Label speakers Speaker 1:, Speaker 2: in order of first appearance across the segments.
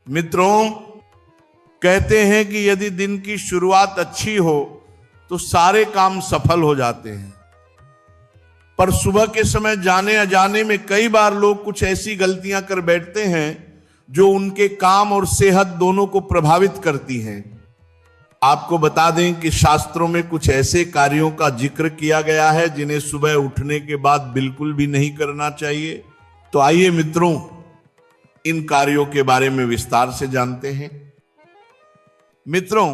Speaker 1: मित्रों, कहते हैं कि यदि दिन की शुरुआत अच्छी हो तो सारे काम सफल हो जाते हैं, पर सुबह के समय जाने अजाने में कई बार लोग कुछ ऐसी गलतियां कर बैठते हैं जो उनके काम और सेहत दोनों को प्रभावित करती हैं। आपको बता दें कि शास्त्रों में कुछ ऐसे कार्यों का जिक्र किया गया है जिन्हें सुबह उठने के बाद बिल्कुल भी नहीं करना चाहिए। तो आइए मित्रों, इन कार्यों के बारे में विस्तार से जानते हैं। मित्रों,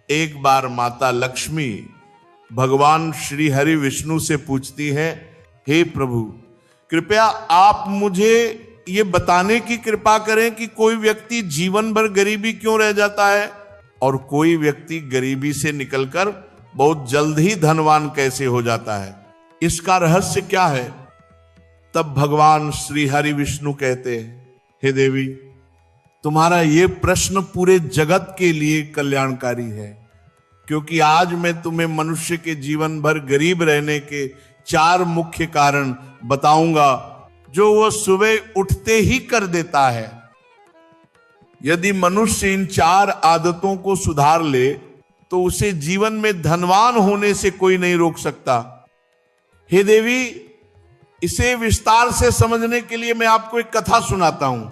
Speaker 1: एक बार माता लक्ष्मी भगवान श्री हरि विष्णु से पूछती है, हे प्रभु, कृपया आप मुझे ये बताने की कृपा करें कि कोई व्यक्ति जीवन भर गरीबी क्यों रह जाता है और कोई व्यक्ति गरीबी से निकलकर बहुत जल्द ही धनवान कैसे हो जाता है, इसका रहस्य क्या है। तब भगवान श्री हरि विष्णु कहते हैं, हे देवी, तुम्हारा ये प्रश्न पूरे जगत के लिए कल्याणकारी है, क्योंकि आज मैं तुम्हें मनुष्य के जीवन भर गरीब रहने के 4 मुख्य कारण बताऊंगा जो वो सुबह उठते ही कर देता है। यदि मनुष्य इन 4 आदतों को सुधार ले तो उसे जीवन में धनवान होने से कोई नहीं रोक सकता। हे देवी, इसे विस्तार से समझने के लिए मैं आपको एक कथा सुनाता हूं,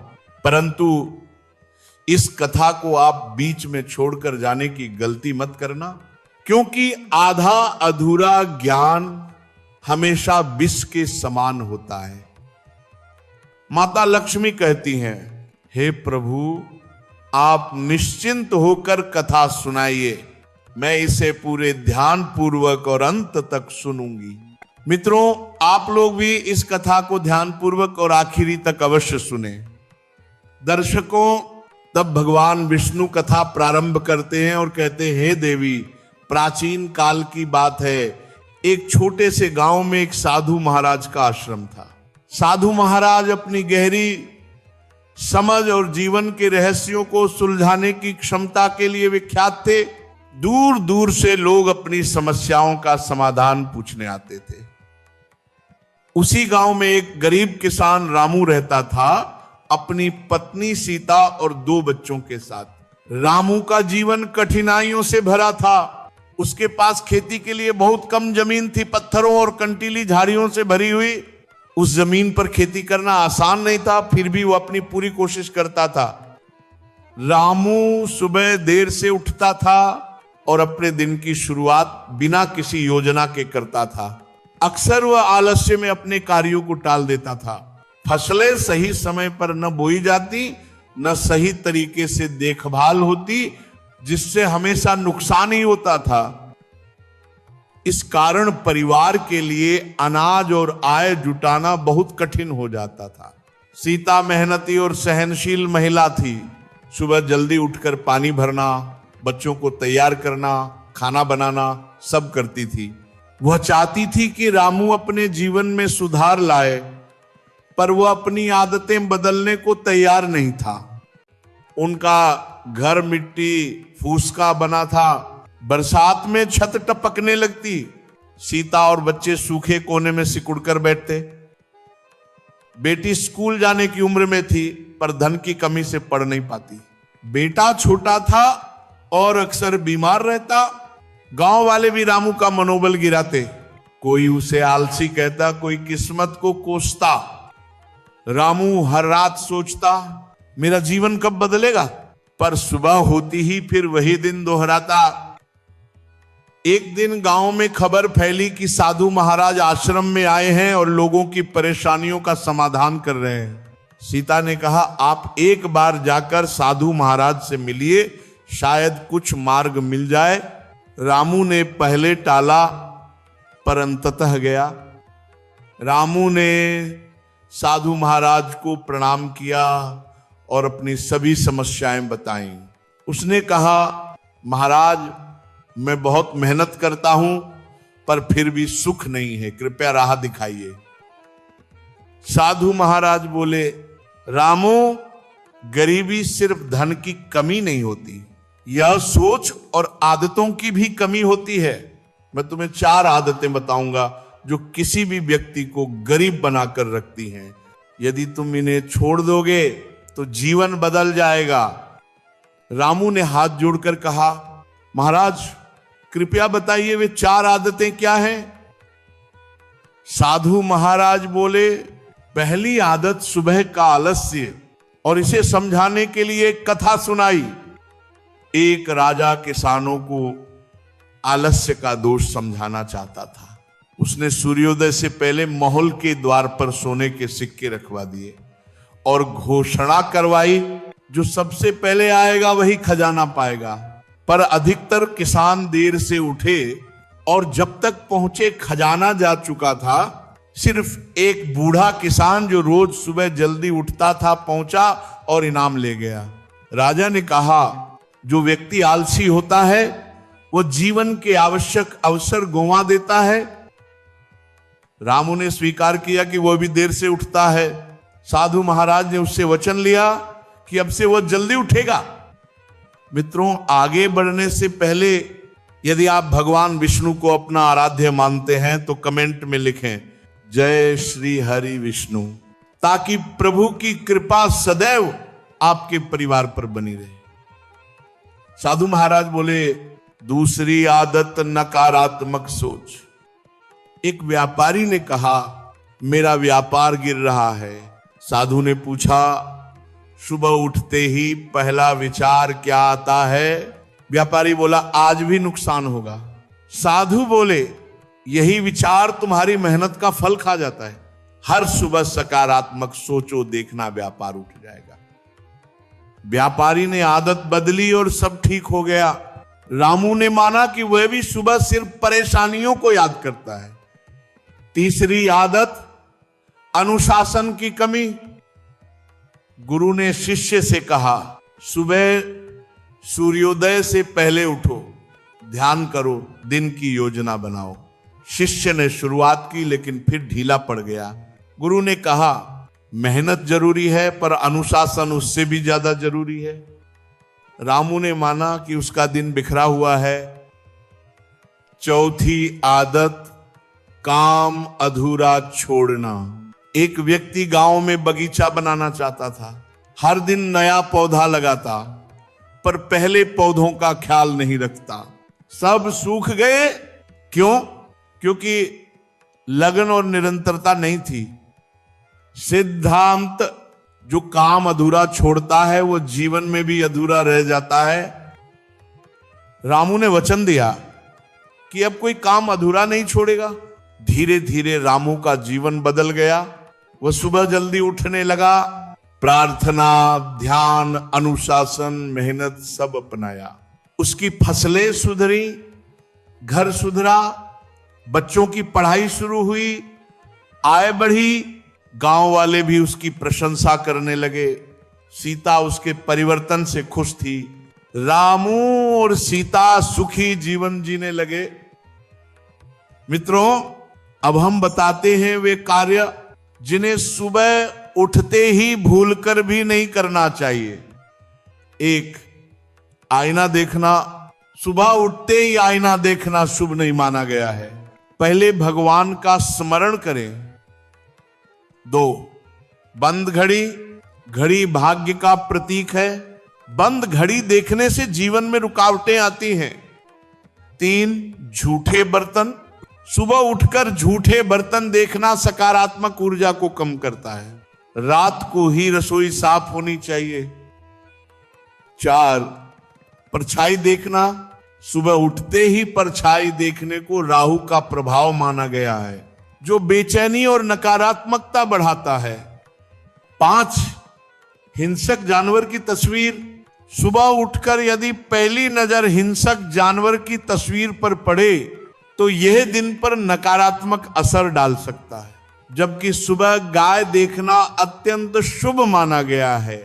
Speaker 1: परंतु इस कथा को आप बीच में छोड़कर जाने की गलती मत करना, क्योंकि आधा अधूरा ज्ञान हमेशा विष के समान होता है। माता लक्ष्मी कहती हैं, हे प्रभु, आप निश्चिंत होकर कथा सुनाइए, मैं इसे पूरे ध्यान पूर्वक और अंत तक सुनूंगी। मित्रों, आप लोग भी इस कथा को ध्यान पूर्वक और आखिरी तक अवश्य सुने। दर्शकों, तब भगवान विष्णु कथा प्रारंभ करते हैं और कहते हैं, हे देवी, प्राचीन काल की बात है, एक छोटे से गांव में एक साधु महाराज का आश्रम था। साधु महाराज अपनी गहरी समझ और जीवन के रहस्यों को सुलझाने की क्षमता के लिए विख्यात थे। दूर दूर से लोग अपनी समस्याओं का समाधान पूछने आते थे। उसी गांव में एक गरीब किसान रामू रहता था, अपनी पत्नी सीता और 2 बच्चों के साथ। रामू का जीवन कठिनाइयों से भरा था। उसके पास खेती के लिए बहुत कम जमीन थी, पत्थरों और कंटीली झाड़ियों से भरी हुई। उस जमीन पर खेती करना आसान नहीं था, फिर भी वो अपनी पूरी कोशिश करता था। रामू सुबह देर से उठता था और अपने दिन की शुरुआत बिना किसी योजना के करता था। अक्सर वह आलस्य में अपने कार्यों को टाल देता था। फसलें सही समय पर न बोई जाती, न सही तरीके से देखभाल होती, जिससे हमेशा नुकसान ही होता था। इस कारण परिवार के लिए अनाज और आय जुटाना बहुत कठिन हो जाता था। सीता मेहनती और सहनशील महिला थी। सुबह जल्दी उठकर पानी भरना, बच्चों को तैयार करना, खाना बनाना सब करती थी। वह चाहती थी कि रामू अपने जीवन में सुधार लाए, पर वह अपनी आदतें बदलने को तैयार नहीं था। उनका घर मिट्टी फूस का बना था, बरसात में छत टपकने लगती। सीता और बच्चे सूखे कोने में सिकुड़कर बैठते। बेटी स्कूल जाने की उम्र में थी, पर धन की कमी से पढ़ नहीं पाती। बेटा छोटा था और अक्सर बीमार रहता। गांव वाले भी रामू का मनोबल गिराते। कोई उसे आलसी कहता, कोई किस्मत को कोसता। रामू हर रात सोचता, मेरा जीवन कब बदलेगा, पर सुबह होती ही फिर वही दिन दोहराता। एक दिन गांव में खबर फैली कि साधु महाराज आश्रम में आए हैं और लोगों की परेशानियों का समाधान कर रहे हैं। सीता ने कहा, आप एक बार जाकर साधु महाराज से मिलिए, शायद कुछ मार्ग मिल जाए। रामू ने पहले टाला, पर अंततः गया। रामू ने साधु महाराज को प्रणाम किया और अपनी सभी समस्याएं बताईं। उसने कहा, महाराज, मैं बहुत मेहनत करता हूं, पर फिर भी सुख नहीं है, कृपया राह दिखाइए। साधु महाराज बोले, रामू, गरीबी सिर्फ धन की कमी नहीं होती, यह सोच और आदतों की भी कमी होती है। मैं तुम्हें 4 आदतें बताऊंगा जो किसी भी व्यक्ति को गरीब बनाकर रखती हैं। यदि तुम इन्हें छोड़ दोगे तो जीवन बदल जाएगा। रामू ने हाथ जोड़कर कहा, महाराज कृपया बताइए वे 4 आदतें क्या हैं? साधु महाराज बोले, पहली आदत सुबह का आलस्य, और इसे समझाने के लिए एक कथा सुनाई। एक राजा किसानों को आलस्य का दोष समझाना चाहता था। उसने सूर्योदय से पहले महल के द्वार पर सोने के सिक्के रखवा दिए और घोषणा करवाई, जो सबसे पहले आएगा वही खजाना पाएगा। पर अधिकतर किसान देर से उठे और जब तक पहुंचे खजाना जा चुका था। सिर्फ एक बूढ़ा किसान जो रोज सुबह जल्दी उठता था पहुंचा और इनाम ले गया। राजा ने कहा, जो व्यक्ति आलसी होता है वो जीवन के आवश्यक अवसर गंवा देता है। रामू ने स्वीकार किया कि वह भी देर से उठता है। साधु महाराज ने उससे वचन लिया कि अब से वह जल्दी उठेगा। मित्रों, आगे बढ़ने से पहले यदि आप भगवान विष्णु को अपना आराध्य मानते हैं तो कमेंट में लिखें जय श्री हरि विष्णु, ताकि प्रभु की कृपा सदैव आपके परिवार पर बनी रहे। साधु महाराज बोले, दूसरी आदत नकारात्मक सोच। एक व्यापारी ने कहा, मेरा व्यापार गिर रहा है। साधु ने पूछा, सुबह उठते ही पहला विचार क्या आता है? व्यापारी बोला, आज भी नुकसान होगा। साधु बोले, यही विचार तुम्हारी मेहनत का फल खा जाता है। हर सुबह सकारात्मक सोचो, देखना व्यापार उठ जाएगा। व्यापारी ने आदत बदली और सब ठीक हो गया। रामू ने माना कि वह भी सुबह सिर्फ परेशानियों को याद करता है। तीसरी आदत अनुशासन की कमी। गुरु ने शिष्य से कहा, सुबह सूर्योदय से पहले उठो, ध्यान करो, दिन की योजना बनाओ। शिष्य ने शुरुआत की लेकिन फिर ढीला पड़ गया। गुरु ने कहा, मेहनत जरूरी है पर अनुशासन उससे भी ज्यादा जरूरी है। रामू ने माना कि उसका दिन बिखरा हुआ है। चौथी आदत काम अधूरा छोड़ना। एक व्यक्ति गांव में बगीचा बनाना चाहता था। हर दिन नया पौधा लगाता, पर पहले पौधों का ख्याल नहीं रखता। सब सूख गए। क्यों? क्योंकि लगन और निरंतरता नहीं थी। सिद्धांत, जो काम अधूरा छोड़ता है वो जीवन में भी अधूरा रह जाता है। रामू ने वचन दिया कि अब कोई काम अधूरा नहीं छोड़ेगा। धीरे धीरे रामू का जीवन बदल गया। वह सुबह जल्दी उठने लगा, प्रार्थना, ध्यान, अनुशासन, मेहनत सब अपनाया। उसकी फसलें सुधरी, घर सुधरा, बच्चों की पढ़ाई शुरू हुई, आय बढ़ी, गांव वाले भी उसकी प्रशंसा करने लगे। सीता उसके परिवर्तन से खुश थी। रामू और सीता सुखी जीवन जीने लगे। मित्रों, अब हम बताते हैं वे कार्य जिन्हें सुबह उठते ही भूलकर भी नहीं करना चाहिए। 1, आईना देखना। सुबह उठते ही आईना देखना शुभ नहीं माना गया है। पहले भगवान का स्मरण करें। 2, बंद घड़ी। घड़ी भाग्य का प्रतीक है। बंद घड़ी देखने से जीवन में रुकावटें आती हैं। 3, झूठे बर्तन। सुबह उठकर झूठे बर्तन देखना सकारात्मक ऊर्जा को कम करता है। रात को ही रसोई साफ होनी चाहिए। 4, परछाई देखना। सुबह उठते ही परछाई देखने को राहु का प्रभाव माना गया है, जो बेचैनी और नकारात्मकता बढ़ाता है। 5, हिंसक जानवर की तस्वीर। सुबह उठकर यदि पहली नजर हिंसक जानवर की तस्वीर पर पड़े तो यह दिन पर नकारात्मक असर डाल सकता है। जबकि सुबह गाय देखना अत्यंत शुभ माना गया है।